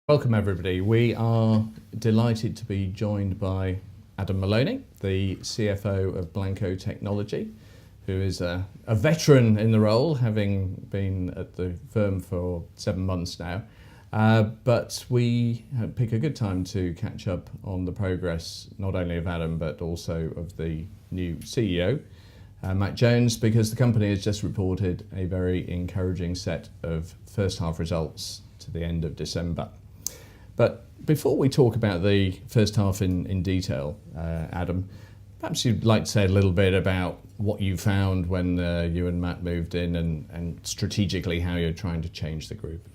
Welcome everybody. We are delighted to be joined by Adam Moloney, the CFO of Blancco Technology, who is a veteran in the role, having been at the firm for 7 months now. But we pick a good time to catch up on the progress not only of Adam but also of the new CEO, Matt Jones, because the company has just reported a very encouraging set of first half results to the end of December. But before we talk about the first half in detail, Adam, perhaps you'd like to say a little bit about what you found when you and Matt moved in and strategically how you're trying to change the group.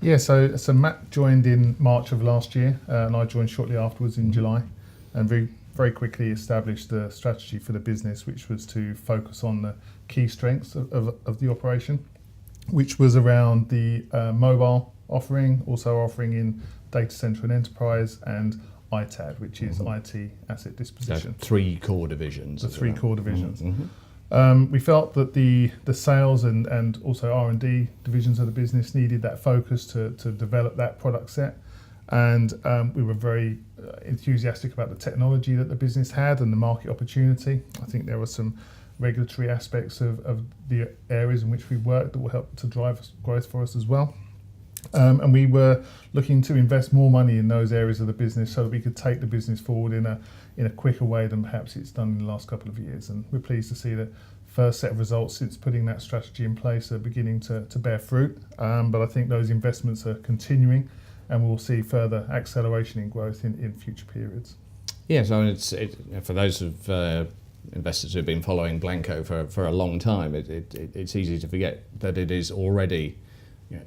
Yeah, so Matt joined in March of last year, and I joined shortly afterwards in July, and very quickly established the strategy for the business, which was to focus on the key strengths of the operation, which was around the mobile offering, also offering in data center and enterprise, and ITAD, which is IT asset disposition. So 3 core divisions. The 3 core divisions. Mm-hmm. We felt that the sales and also R&D divisions of the business needed that focus to develop that product set, and we were very enthusiastic about the technology that the business had and the market opportunity. I think there were some regulatory aspects of the areas in which we work that will help to drive growth for us as well. And we were looking to invest more money in those areas of the business so that we could take the business forward in a quicker way than perhaps it's done in the last couple of years. And we're pleased to see the first set of results since putting that strategy in place are beginning to bear fruit. But I think those investments are continuing, and we'll see further acceleration in growth in future periods. Yes, I mean, for those of investors who've been following Blancco for a long time, it's easy to forget that it is already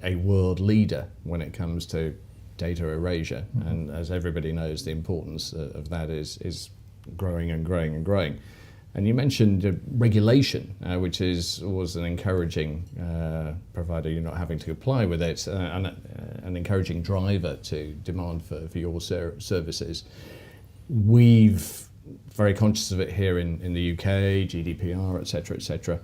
a world leader when it comes to data erasure, and as everybody knows, the importance of that is growing and growing and growing. And you mentioned regulation, which was an encouraging, provided you're not having to comply with it, an encouraging driver to demand for your services. We've very conscious of it here in the UK, GDPR, etc., etc.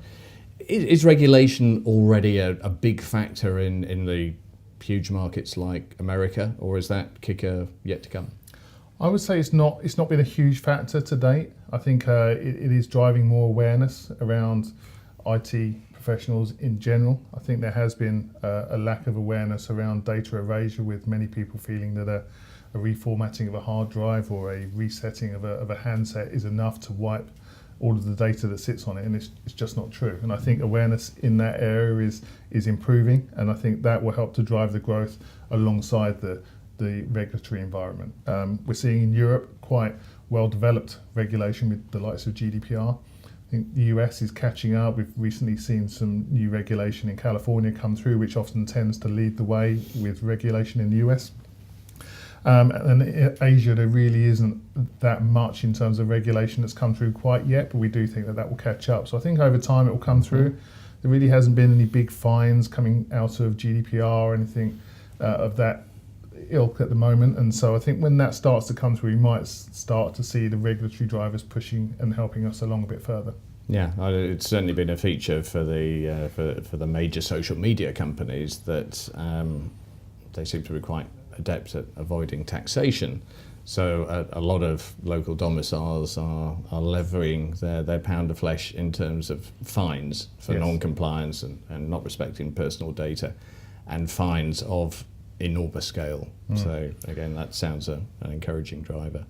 Is regulation already a big factor in the huge markets like America, or is that kicker yet to come? I would say it's not been a huge factor to date. I think it is driving more awareness around IT professionals in general. I think there has been a lack of awareness around data erasure, with many people feeling that a reformatting of a hard drive or a resetting of a handset is enough to wipe all of the data that sits on it, and it's just not true. And I think awareness in that area is improving, and I think that will help to drive the growth alongside the regulatory environment. We're seeing in Europe quite well-developed regulation with the likes of GDPR. I think the US is catching up. We've recently seen some new regulation in California come through, which often tends to lead the way with regulation in the US. And in Asia, there really isn't that much in terms of regulation that's come through quite yet, but we do think that will catch up. So I think over time it will come through. There really hasn't been any big fines coming out of GDPR or anything of that ilk at the moment, and so I think when that starts to come through, we might start to see the regulatory drivers pushing and helping us along a bit further. Yeah, it's certainly been a feature for the major social media companies that they seem to be quite adept at avoiding taxation. So a lot of local domiciles are levying their pound of flesh in terms of fines for non-compliance and not respecting personal data, and fines of enormous scale. So again, that sounds an encouraging driver.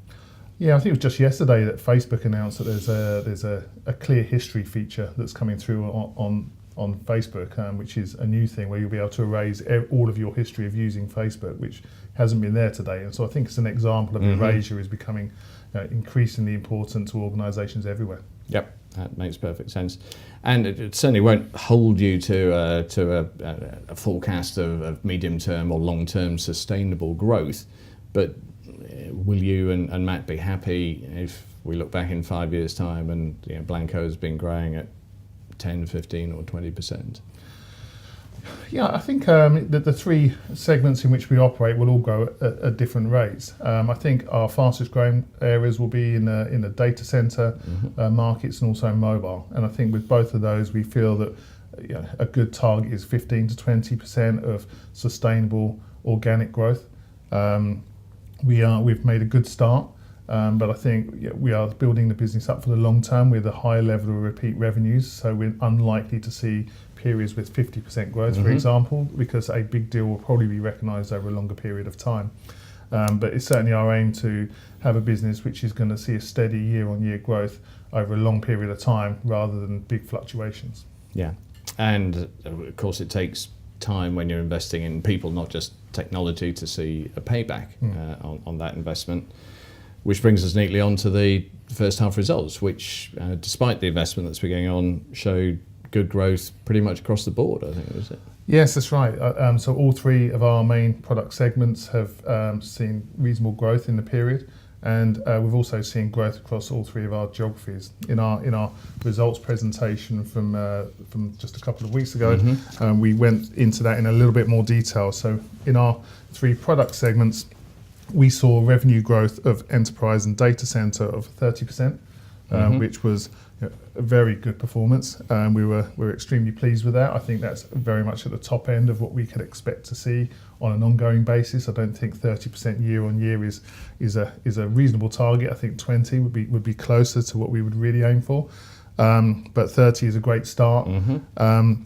Yeah, I think it was just yesterday that Facebook announced that there's a clear history feature that's coming through on Facebook, which is a new thing where you'll be able to erase all of your history of using Facebook, which hasn't been there today. And so I think it's an example of erasure is becoming increasingly important to organisations everywhere. Yep, that makes perfect sense. And it certainly won't hold you to a forecast of medium-term or long-term sustainable growth, but will you and Matt be happy if we look back in 5 years' time and Blancco has been growing at 10, 15 or 20%? Yeah, I think the 3 segments in which we operate will all grow at different rates. I think our fastest growing areas will be in the data center markets and also mobile. And I think with both of those, we feel that a good target is 15 to 20% of sustainable organic growth. We've made a good start, but I think we are building the business up for the long term with a high level of repeat revenues. So we're unlikely to see periods with 50% growth, for example, because a big deal will probably be recognised over a longer period of time. But it's certainly our aim to have a business which is going to see a steady year-on-year growth over a long period of time rather than big fluctuations. Yeah, and of course it takes time when you're investing in people, not just technology, to see a payback on that investment. Which brings us neatly on to the first half results, which, despite the investment that's been going on, showed good growth pretty much across the board, I think, was it? Yes, that's right. So all three of our main product segments have seen reasonable growth in the period, and we've also seen growth across all three of our geographies. In our results presentation from just a couple of weeks ago, we went into that in a little bit more detail. So in our three product segments, we saw revenue growth of enterprise and data center of 30%, which was a very good performance. We were extremely pleased with that. I think that's very much at the top end of what we could expect to see on an ongoing basis. I don't think 30% year on year is a reasonable target. I think 20 would be closer to what we would really aim for. But 30 is a great start. On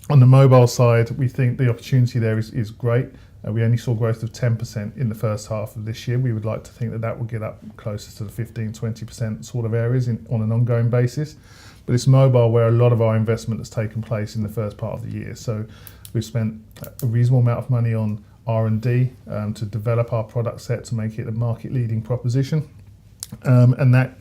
the mobile side, we think the opportunity there is great. We only saw growth of 10% in the first half of this year. We would like to think that will get up closer to the 15-20% sort of areas on an ongoing basis. But it's mobile where a lot of our investment has taken place in the first part of the year. So we've spent a reasonable amount of money on R&D to develop our product set to make it a market-leading proposition. And that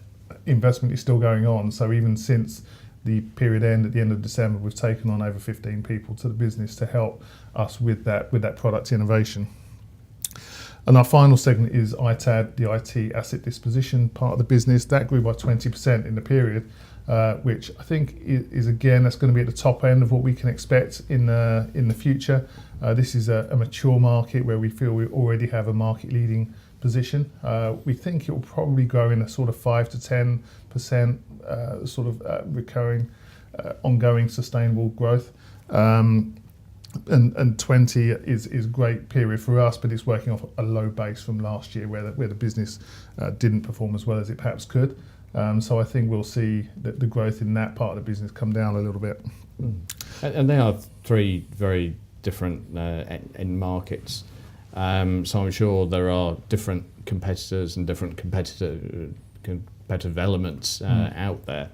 investment is still going on. So even since the period end at the end of December, we've taken on over 15 people to the business to help us with that product innovation. And our final segment is ITAD, the IT asset disposition part of the business. That grew by 20% in the period, which I think is again, that's going to be at the top end of what we can expect in the future. This is a mature market where we feel we already have a market-leading position. We think it will probably grow in a sort of 5 to 10% recurring, ongoing, sustainable growth. And 20 is great period for us, but it's working off a low base from last year where the business didn't perform as well as it perhaps could. So I think we'll see that the growth in that part of the business come down a little bit. And they are three very different end markets. So I'm sure there are different competitors and different competitive elements out there.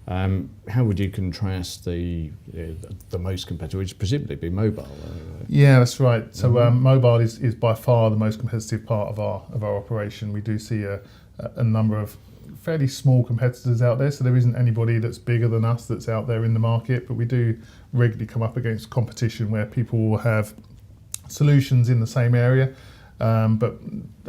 How would you contrast the most competitive, which presumably be mobile? Yeah, that's right. So mobile is by far the most competitive part of our operation. We do see a number of fairly small competitors out there, so there isn't anybody that's bigger than us that's out there in the market, but we do regularly come up against competition where people will have solutions in the same area, but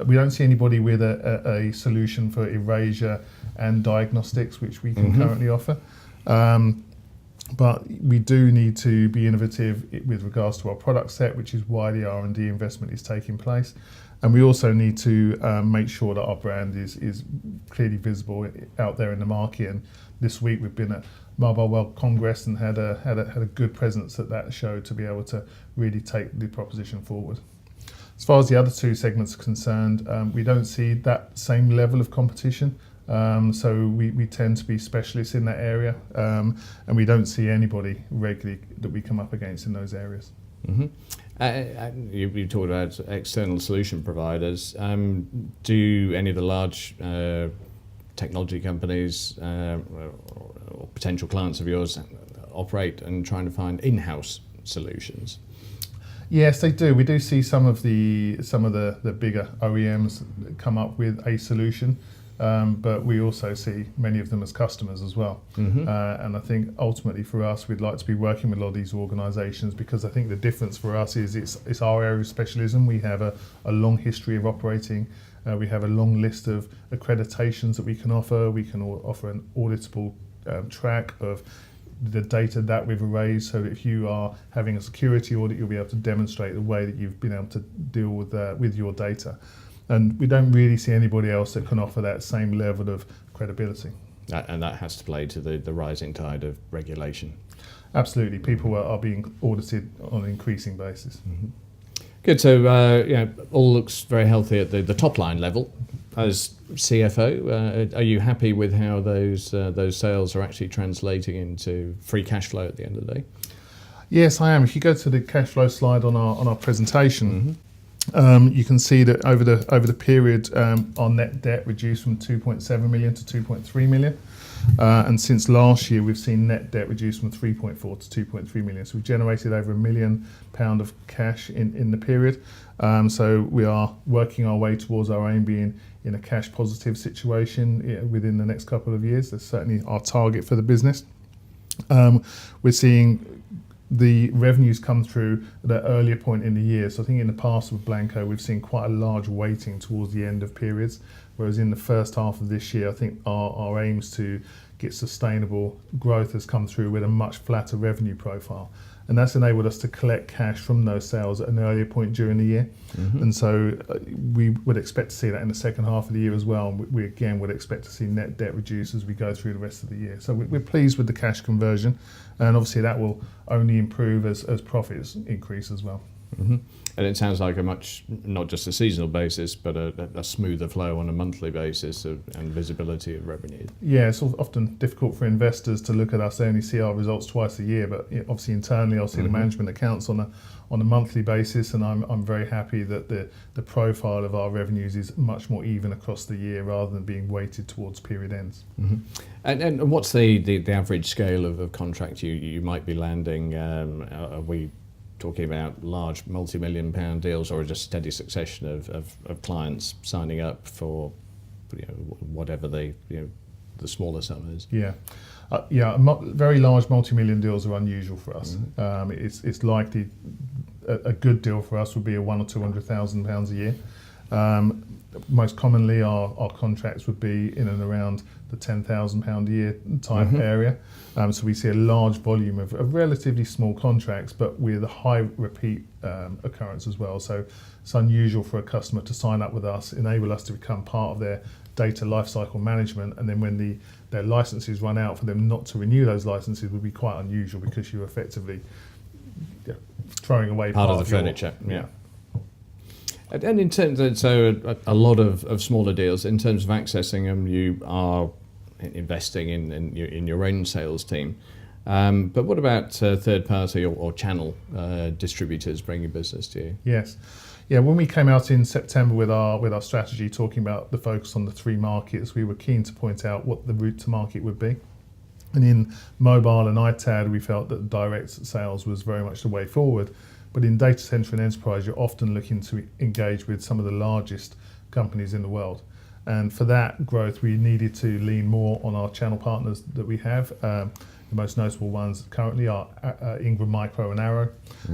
we don't see anybody with a solution for erasure and diagnostics, which we can currently offer. But we do need to be innovative with regards to our product set, which is why the R&D investment is taking place. And we also need to make sure that our brand is clearly visible out there in the market. And this week we've been at Mobile World Congress and had a good presence at that show to be able to really take the proposition forward. As far as the other two segments are concerned, we don't see that same level of competition. So we tend to be specialists in that area, and we don't see anybody regularly that we come up against in those areas. You talked about external solution providers. Do any of the large technology companies or potential clients of yours operate and trying to find in-house solutions? Yes, they do. We do see some of the bigger OEMs come up with a solution, but we also see many of them as customers as well. And I think ultimately for us, we'd like to be working with a lot of these organisations because I think the difference for us is it's our area of specialism. We have a long history of operating. We have a long list of accreditations that we can offer. We can offer an auditable track of the data that we've erased, so that if you are having a security audit, you'll be able to demonstrate the way that you've been able to deal with your data. And we don't really see anybody else that can offer that same level of credibility. And that has to play to the rising tide of regulation. Absolutely. People are being audited on an increasing basis. Good. So all looks very healthy at the top line level. As CFO, are you happy with how those sales are actually translating into free cash flow at the end of the day? Yes, I am. If you go to the cash flow slide on our presentation, you can see that over the period, our net debt reduced from 2.7 million to 2.3 million. And since last year, we've seen net debt reduced from 3.4 to 2.3 million. So we've generated over £1 million of cash in the period. So we are working our way towards our aim being in a cash positive situation within the next couple of years. That's certainly our target for the business. We're seeing the revenues come through at an earlier point in the year. So I think in the past with Blancco, we've seen quite a large weighting towards the end of periods. Whereas in the first half of this year, I think our aims to get sustainable growth has come through with a much flatter revenue profile. And that's enabled us to collect cash from those sales at an earlier point during the year. And so we would expect to see that in the second half of the year as well. And we again would expect to see net debt reduce as we go through the rest of the year. So we're pleased with the cash conversion. And obviously that will only improve as profits increase as well. And it sounds like a much, not just a seasonal basis, but a smoother flow on a monthly basis and visibility of revenue. Yeah, it's often difficult for investors to look at us. They only see our results twice a year, but obviously internally I'll see the management accounts on a monthly basis, and I'm very happy that the profile of our revenues is much more even across the year rather than being weighted towards period ends. And what's the average scale of contract you might be landing? Are we talking about large multi-million pound deals, or just steady succession of clients signing up for whatever the smaller sum is? Very large multi-million deals are unusual for us. It's likely a good deal for us would be a £100,000 or £200,000 a year. Most commonly our contracts would be in and around the £10,000 a year type area. So we see a large volume of relatively small contracts, but with a high repeat occurrence as well. So it's unusual for a customer to sign up with us, enable us to become part of their data lifecycle management, and then when their licenses run out, for them not to renew those licenses would be quite unusual, because you're effectively throwing away part of the furniture. And in terms of, a lot of smaller deals, in terms of accessing them, you are investing in your own sales team. But what about third party or channel distributors bringing business to you? Yes. Yeah, when we came out in September with our strategy, talking about the focus on the three markets, we were keen to point out what the route to market would be. And in mobile and ITAD, we felt that direct sales was very much the way forward. But in data center and enterprise, you're often looking to engage with some of the largest companies in the world. And for that growth, we needed to lean more on our channel partners that we have. The most notable ones currently are Ingram Micro and Arrow.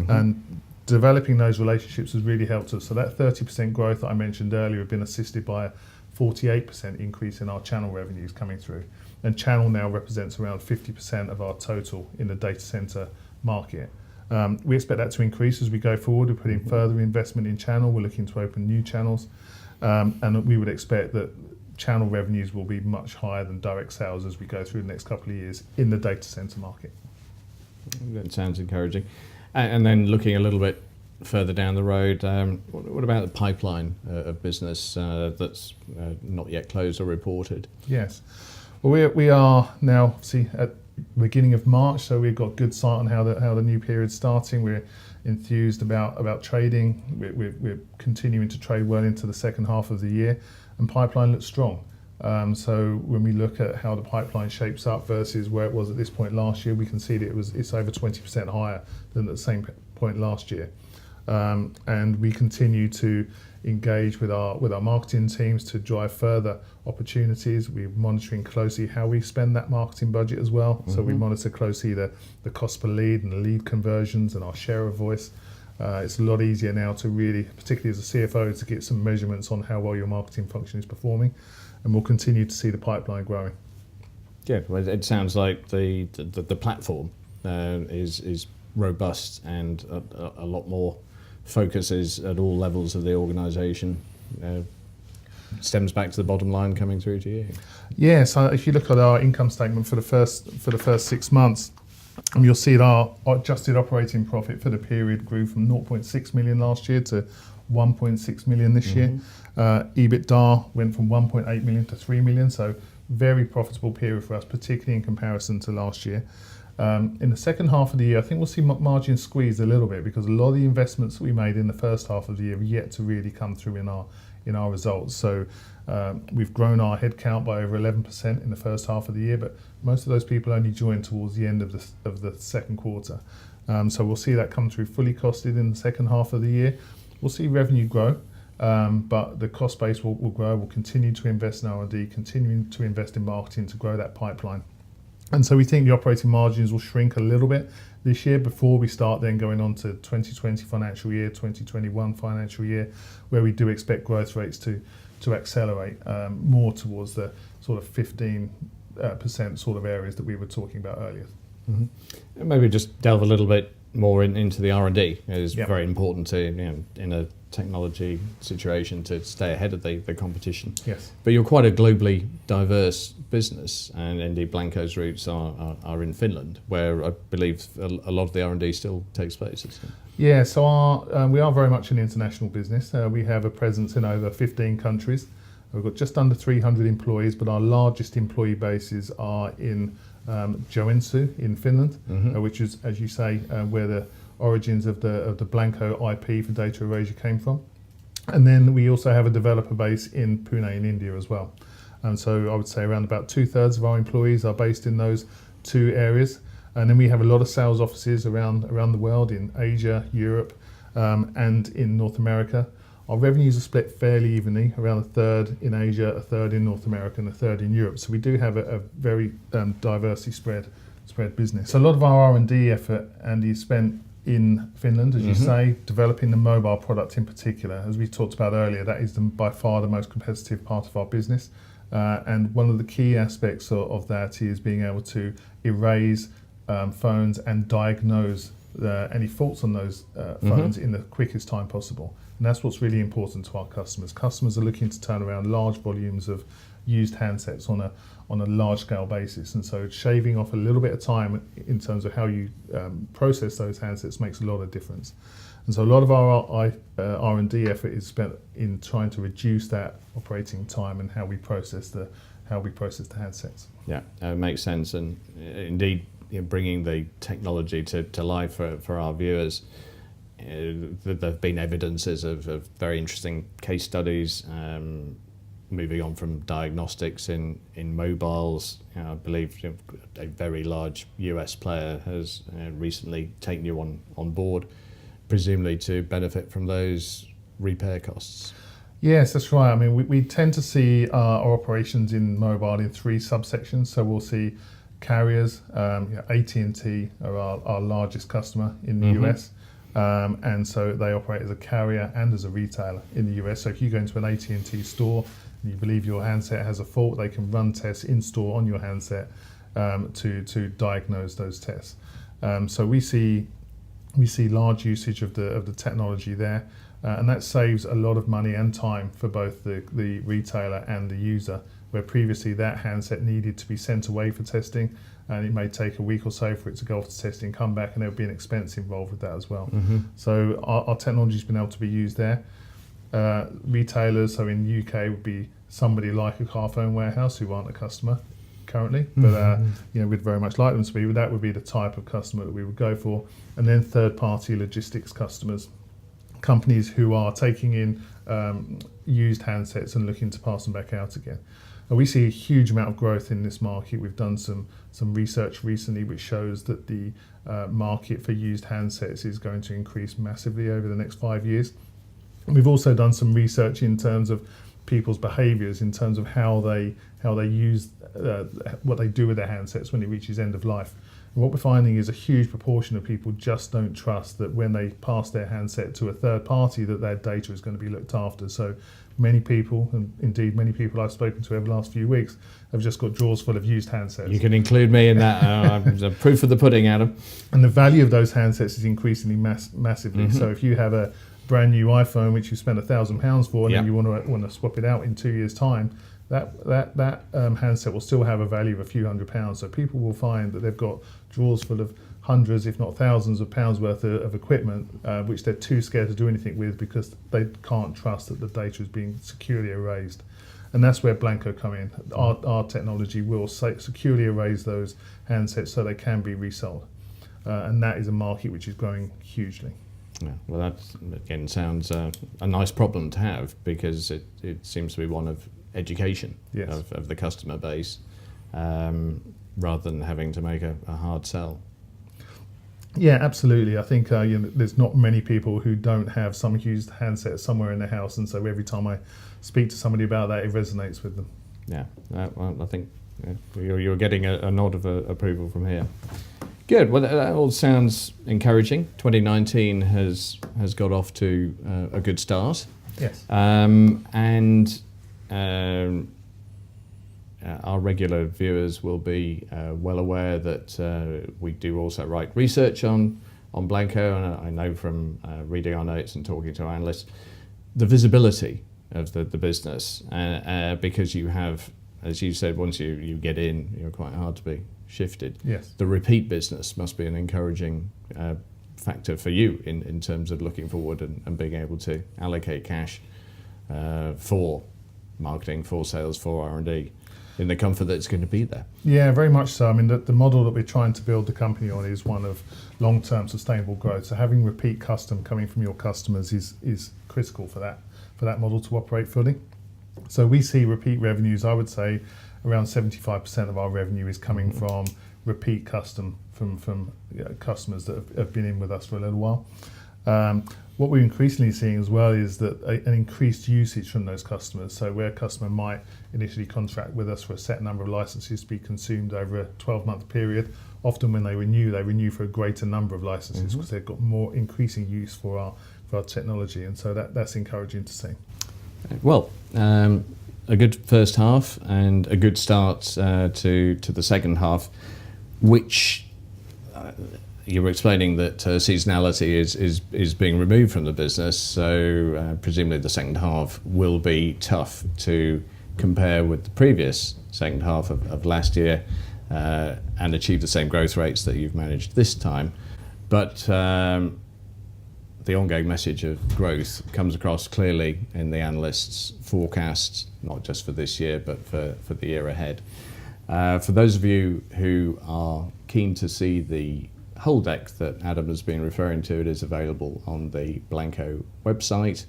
And developing those relationships has really helped us. So that 30% growth that I mentioned earlier have been assisted by a 48% increase in our channel revenues coming through. And channel now represents around 50% of our total in the data center market. We expect that to increase as we go forward. We're putting further investment in channel. We're looking to open new channels. And we would expect that channel revenues will be much higher than direct sales as we go through the next couple of years in the data center market. That sounds encouraging. And then looking a little bit further down the road, what about the pipeline of business that's not yet closed or reported? Yes. Well, we are now obviously at beginning of March, so we've got good sight on how the new period's starting. We're enthused about trading. We're continuing to trade well into the second half of the year, and pipeline looks strong. So when we look at how the pipeline shapes up versus where it was at this point last year, we can see that it's over 20% higher than at the same point last year. And we continue to engage with our marketing teams to drive further opportunities. We're monitoring closely how we spend that marketing budget as well. So we monitor closely the cost per lead and the lead conversions and our share of voice. It's a lot easier now to really, particularly as a CFO, to get some measurements on how well your marketing function is performing, and we'll continue to see the pipeline growing. Yeah, well, it sounds like the platform is robust, and a lot more focuses at all levels of the organisation. Stems back to the bottom line coming through to you. Yeah, so if you look at our income statement for the first 6 months, And you'll see that our adjusted operating profit for the period grew from 0.6 million last year to 1.6 million this year. EBITDA went from 1.8 million to 3 million, so very profitable period for us, particularly in comparison to last year. In the second half of the year, I think we'll see margin squeeze a little bit because a lot of the investments that we made in the first half of the year have yet to really come through in our results. So we've grown our headcount by over 11% in the first half of the year, but most of those people only joined towards the end of the second quarter. So we'll see that come through fully costed in the second half of the year. We'll see revenue grow, but the cost base will grow. We'll continue to invest in R&D, continuing to invest in marketing to grow that pipeline. And so we think the operating margins will shrink a little bit this year before we start then going on to 2020 financial year, 2021 financial year, where we do expect growth rates to accelerate more towards the sort of 15% sort of areas that we were talking about earlier. And maybe just delve a little bit more into the R&D. It is very important to, in a technology situation, to stay ahead of the competition. Yes. But you're quite a globally diverse business, and indeed Blancco's roots are in Finland, where I believe a lot of the R&D still takes place. Yeah, so we are very much an international business. We have a presence in over 15 countries. We've got just under 300 employees, but our largest employee bases are in Joensuu in Finland, which is, as you say, where the origins of the Blancco IP for data erasure came from. And then we also have a developer base in Pune in India as well. And so I would say around about 2/3 of our employees are based in those two areas. And then we have a lot of sales offices around the world in Asia, Europe, and in North America. Our revenues are split fairly evenly, around a third in Asia, a third in North America, and a third in Europe. So we do have a very diversely spread business. So a lot of our R&D effort, Andy, is spent in Finland, as you say, developing the mobile product in particular. As we talked about earlier, that is by far the most competitive part of our business. And one of the key aspects of that is being able to erase phones and diagnose any faults on those phones in the quickest time possible. And that's what's really important to our customers. Customers are looking to turn around large volumes of used handsets on a large scale basis, and so shaving off a little bit of time in terms of how you process those handsets makes a lot of difference. And so a lot of our R&D effort is spent in trying to reduce that operating time and how we process the handsets. Yeah, it makes sense, and indeed, bringing the technology to life for our viewers. There have been evidences of very interesting case studies, moving on from diagnostics in mobiles. I believe a very large US player has recently taken you on board, presumably to benefit from those repair costs. Yes, that's right. I mean, we tend to see our operations in mobile in three subsections. So we'll see carriers. AT&T are our largest customer in the US. And so they operate as a carrier and as a retailer in the US. So if you go into an AT&T store and you believe your handset has a fault, they can run tests in store on your handset to diagnose those tests. So we see large usage of the technology there, and that saves a lot of money and time for both the retailer and the user, where previously that handset needed to be sent away for testing, and it may take a week or so for it to go off to testing, come back, and there would be an expense involved with that as well. So our technology's been able to be used there. Retailers, so in the UK, would be somebody like a Carphone Warehouse, who aren't a customer currently, but we'd very much like them to be. That would be the type of customer that we would go for. And then third-party logistics customers, companies who are taking in used handsets and looking to pass them back out again. And we see a huge amount of growth in this market. We've done some research recently which shows that the market for used handsets is going to increase massively over the next 5 years. We've also done some research in terms of people's behaviours, in terms of how they use what they do with their handsets when it reaches end of life. And what we're finding is a huge proportion of people just don't trust that when they pass their handset to a third party that their data is going to be looked after. So many people, and indeed many people I've spoken to over the last few weeks, have just got drawers full of used handsets. You can include me in that. I'm proof of the pudding, Adam. And the value of those handsets is increasingly massively. So if you have a brand new iPhone which you spent £1,000 for, and then you want to swap it out in 2 years' time, that handset will still have a value of a few £100. So people will find that they've got drawers full of hundreds, if not thousands of pounds worth of equipment, which they're too scared to do anything with because they can't trust that the data is being securely erased. And that's where Blancco come in. Our technology will securely erase those handsets so they can be resold. And that is a market which is growing hugely. Yeah, well, that again sounds a nice problem to have, because it seems to be one of education. Yes. of the customer base, rather than having to make a hard sell. Yeah, absolutely. I think there's not many people who don't have some used handset somewhere in their house, and so every time I speak to somebody about that, it resonates with them. Yeah, well, I think you're getting a nod of approval from here. Good. Well, that all sounds encouraging. 2019 has got off to a good start. Yes. Our regular viewers will be well aware that we do also write research on Blancco, and I know from reading our notes and talking to our analysts, the visibility of the business, because you have, as you said, once you get in, you're quite hard to be shifted. Yes. The repeat business must be an encouraging factor for you in terms of looking forward and being able to allocate cash for marketing, for sales, for R&D, in the comfort that it's going to be there. Yeah, very much so. I mean, the model that we're trying to build the company on is one of long-term sustainable growth. So having repeat custom coming from your customers is critical for that model to operate fully. So we see repeat revenues, I would say around 75% of our revenue is coming from repeat custom from customers that have been in with us for a little while. What we're increasingly seeing as well is that an increased usage from those customers. So where a customer might initially contract with us for a set number of licenses to be consumed over a 12-month period, often when they renew for a greater number of licenses because they've got more increasing use for our technology, and so that's encouraging to see. Well, a good first half and a good start to the second half, which you were explaining that seasonality is being removed from the business, so presumably the second half will be tough to compare with the previous second half of last year and achieve the same growth rates that you've managed this time. But the ongoing message of growth comes across clearly in the analysts' forecasts, not just for this year, but for the year ahead. For those of you who are keen to see the whole deck that Adam has been referring to, it is available on the Blancco website,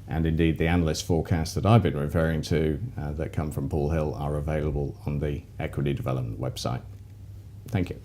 and indeed the analyst forecasts that I've been referring to that come from Paul Hill are available on the Equity Development website. Thank you.